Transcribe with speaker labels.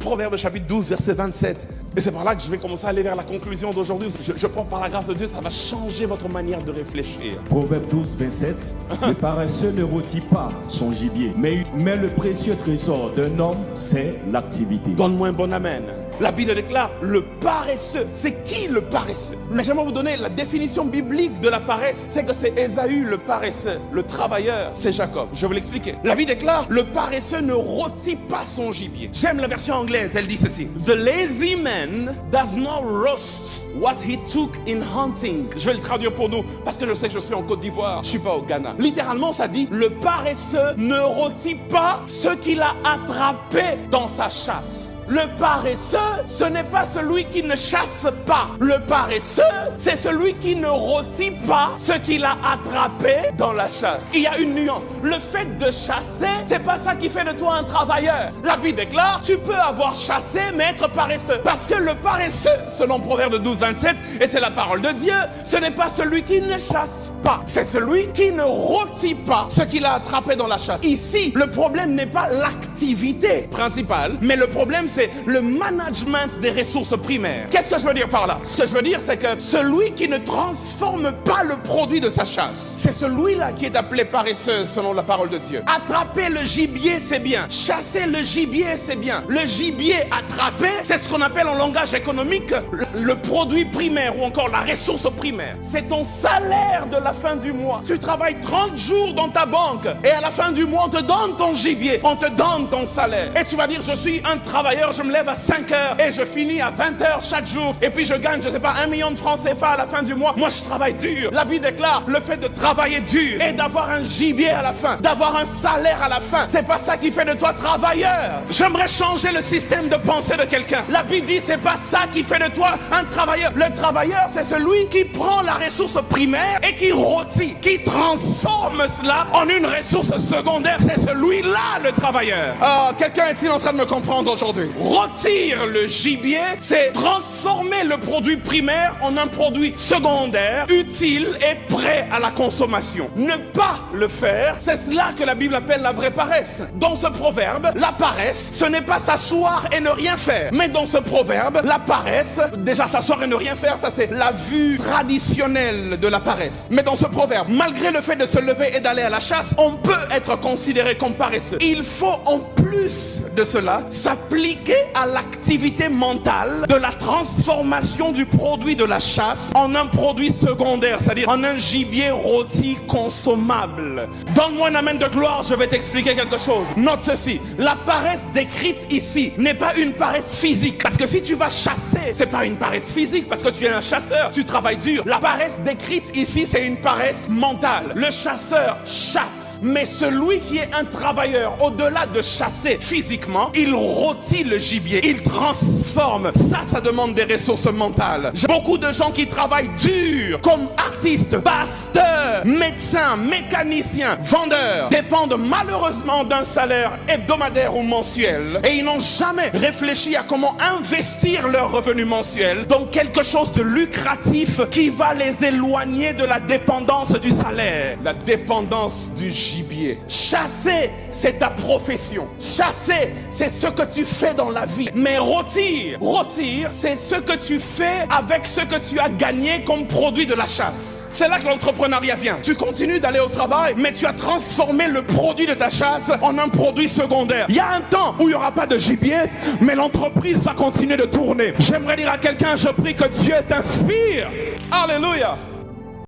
Speaker 1: Proverbe chapitre 12, verset 27. Et c'est par là que je vais commencer à aller vers la conclusion d'aujourd'hui. Je prends par la grâce de Dieu, ça va changer votre manière de réfléchir.
Speaker 2: Proverbe 12, 27. Le paresseux ne rôtit pas son gibier, mais le précieux trésor d'un homme, c'est l'activité.
Speaker 1: Donne-moi un bon amen. La Bible déclare le paresseux. C'est qui le paresseux? Mais j'aimerais vous donner la définition biblique de la paresse. C'est que c'est Ésaü le paresseux. Le travailleur, c'est Jacob. Je vais vous l'expliquer. La Bible déclare le paresseux ne rôtit pas son gibier. J'aime la version anglaise. Elle dit ceci: The lazy man does not roast what he took in hunting. Je vais le traduire pour nous parce que je sais que je suis en Côte d'Ivoire. Je suis pas au Ghana. Littéralement, ça dit le paresseux ne rôtit pas ce qu'il a attrapé dans sa chasse. Le paresseux, ce n'est pas celui qui ne chasse pas. Le paresseux, c'est celui qui ne rôtit pas ce qu'il a attrapé dans la chasse. Il y a une nuance. Le fait de chasser, c'est pas ça qui fait de toi un travailleur. La Bible déclare, tu peux avoir chassé mais être paresseux. Parce que le paresseux, selon Proverbe 12, 27, et c'est la parole de Dieu, ce n'est pas celui qui ne chasse pas. C'est celui qui ne rôtit pas ce qu'il a attrapé dans la chasse. Ici, le problème n'est pas l'activité principale, mais le problème c'est le management des ressources primaires. Qu'est-ce que je veux dire par là? Ce que je veux dire, c'est que celui qui ne transforme pas le produit de sa chasse, c'est celui-là qui est appelé paresseux selon la parole de Dieu. Attraper le gibier, c'est bien. Chasser le gibier, c'est bien. Le gibier attrapé, c'est ce qu'on appelle en langage économique le produit primaire ou encore la ressource primaire. C'est ton salaire de la fin du mois. Tu travailles 30 jours dans ta banque et à la fin du mois, on te donne ton gibier, on te donne ton salaire. Et tu vas dire, je suis un travailleur, je me lève à 5 heures et je finis à 20 heures chaque jour. Et puis je gagne, je sais pas, 1 million de francs CFA à la fin du mois. Moi, je travaille dur. La Bible déclare le fait de travailler dur et d'avoir un gibier à la fin, d'avoir un salaire à la fin, c'est pas ça qui fait de toi travailleur. J'aimerais changer le système de pensée de quelqu'un. La Bible dit, c'est pas ça qui fait de toi un travailleur. Le travailleur, c'est celui qui prend la ressource primaire et qui rôtit, qui transforme cela en une ressource secondaire. C'est celui-là le travailleur. Quelqu'un est-il en train de me comprendre aujourd'hui? Rôtir le gibier, c'est transformer le produit primaire en un produit secondaire, utile et prêt à la consommation. Ne pas le faire, c'est cela que la Bible appelle la vraie paresse. Dans ce proverbe, la paresse, ce n'est pas s'asseoir et ne rien faire. Mais dans ce proverbe, la paresse, déjà s'asseoir et ne rien faire, ça c'est la vue traditionnelle de la paresse. Mais dans ce proverbe, malgré le fait de se lever et d'aller à la chasse, on peut être considéré comme paresseux. Il faut en plus de cela s'appliquer à l'activité mentale de la transformation du produit de la chasse en un produit secondaire, c'est-à-dire en un gibier rôti consommable. Donne-moi un amen de gloire, je vais t'expliquer quelque chose. Note ceci, la paresse décrite ici n'est pas une paresse physique, parce que si tu vas chasser, c'est pas une paresse physique, parce que tu es un chasseur, tu travailles dur. La paresse décrite ici, c'est une paresse mentale. Le chasseur chasse, mais celui qui est un travailleur, au-delà de chasser physiquement, il rôtit le gibier, il transforme. Ça demande des ressources mentales. J'ai beaucoup de gens qui travaillent dur, comme artistes, pasteurs, médecins, mécaniciens, vendeurs, dépendent malheureusement d'un salaire hebdomadaire ou mensuel. Et ils n'ont jamais réfléchi à comment investir leur revenu mensuel dans quelque chose de lucratif qui va les éloigner de la dépendance du salaire, la dépendance du gibier. Chasser, c'est ta profession. Chasser, c'est ce que tu fais dans la vie. Mais rôtir, c'est ce que tu fais avec ce que tu as gagné comme produit de la chasse. C'est là que l'entrepreneuriat vient. Tu continues d'aller au travail, mais tu as transformé le produit de ta chasse en un produit secondaire. Il y a un temps où il n'y aura pas de gibier, mais l'entreprise va continuer de tourner. J'aimerais dire à quelqu'un, je prie que Dieu t'inspire. Alléluia.